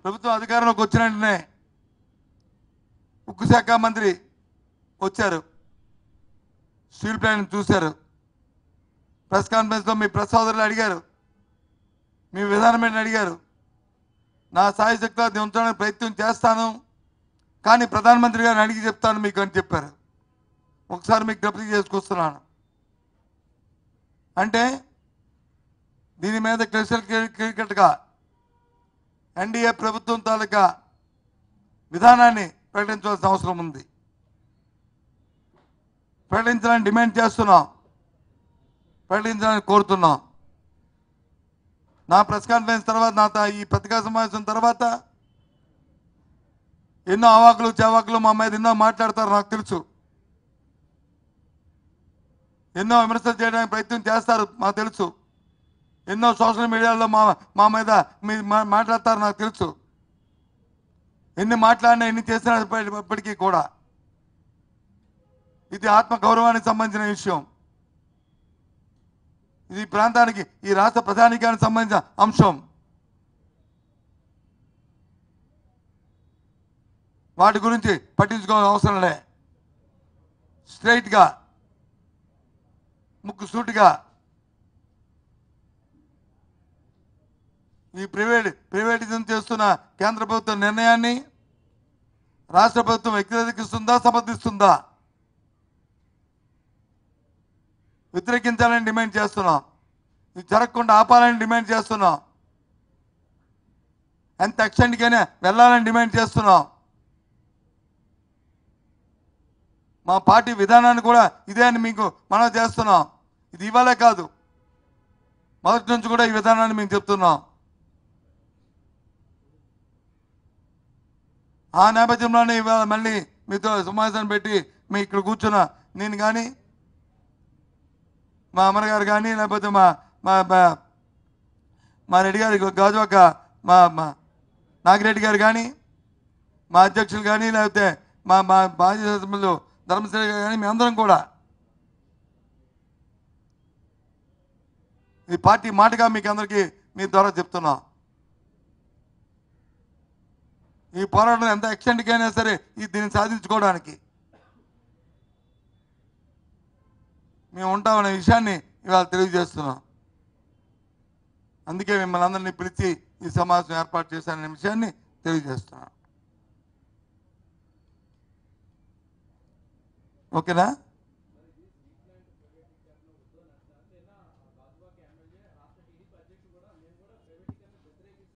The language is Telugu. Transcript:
ప్రభుత్వం అధికారంలోకి వచ్చిన వెంటనే ఉక్కు శాఖ మంత్రి వచ్చారు, స్టీల్ ప్లాంట్ చూశారు. ప్రెస్ కాన్ఫరెన్స్లో మీ ప్రెస్ సోదరులు అడిగారు, మీ విధానం ఏంటని అడిగారు. నా సాయశక్తిగా ఉంచడానికి ప్రయత్నం చేస్తాను, కానీ ప్రధానమంత్రి గారిని అడిగి చెప్తాను మీకు అని చెప్పారు. ఒకసారి మీకు జ్ఞప్తి చేసుకొస్తున్నాను. అంటే దీని మీద క్రికెట్గా ఎన్డీఏ ప్రభుత్వం తాలూకా విధానాన్ని ప్రకటించవలసిన అవసరం ఉంది. ప్రకటించాలని డిమాండ్ చేస్తున్నాం, ప్రకటించాలని కోరుతున్నాం. నా ప్రెస్ కాన్ఫరెన్స్ తర్వాత, ఈ పత్రికా సమావేశం తర్వాత ఎన్నో అవాకులు చవాకులు మా మీద ఎన్నో మాట్లాడతారు, నాకు తెలుసు. ఎన్నో విమర్శలు చేయడానికి ప్రయత్నం చేస్తారు, మాకు తెలుసు. ఎన్నో సోషల్ మీడియాలో మా మీద మాట్లాడతారు, నాకు తెలుసు. ఎన్ని మాట్లాడినా ఎన్ని చేసినా ఇప్పటికీ కూడా ఇది ఆత్మగౌరవానికి సంబంధించిన విషయం. ఇది ప్రాంతానికి, ఈ రాష్ట్ర ప్రధానికానికి సంబంధించిన అంశం. వాటి గురించి పట్టించుకోవాల్సిన అవసరం లే. స్ట్రైట్గా ముక్కు సూటిగా ఈ ప్రైవేటిజం చేస్తున్న కేంద్ర ప్రభుత్వం నిర్ణయాన్ని రాష్ట్ర ప్రభుత్వం వ్యతిరేకిస్తుందా, సమర్థిస్తుందా? వ్యతిరేకించాలని డిమాండ్ చేస్తున్నాం. ఇది జరగకుండా ఆపాలని డిమాండ్ చేస్తున్నాం. ఎంత ఎక్స్టెంట్కైనా వెళ్ళాలని డిమాండ్ చేస్తున్నాం. మా పార్టీ విధానాన్ని కూడా ఇదే అని మీకు మనం చేస్తున్నాం. ఇది ఇవాళే కాదు, మొదటి నుంచి కూడా ఈ విధానాన్ని మేము చెప్తున్నాం. ఆ నేపథ్యంలోనే ఇవాళ మళ్ళీ మీతో సమావేశాన్ని పెట్టి మీ ఇక్కడ కూర్చున్న నేను కానీ, మా అమర్ గారు కానీ, లేకపోతే మా రెడ్డి గారి గాజువాక మా నాగిరెడ్డి గారు కానీ, మా అధ్యక్షులు కానీ, లేకపోతే మా మాజీ సభ్యులు ధర్మశ్రీ గారు కానీ, మేమందరం కూడా ఈ పార్టీ మాటగా మీకు అందరికీ మీ ద్వారా చెప్తున్నాం. ఈ పోరాటం ఎంత ఎక్స్టెంట్కైనా సరే దీన్ని సాధించుకోవడానికి మేము ఉంటామనే విషయాన్ని ఇవాళ తెలియజేస్తున్నాం. అందుకే మిమ్మల్ని అందరినీ పిలిచి ఈ సమావేశం ఏర్పాటు చేశాననే విషయాన్ని తెలియజేస్తున్నాం. ఓకేనా?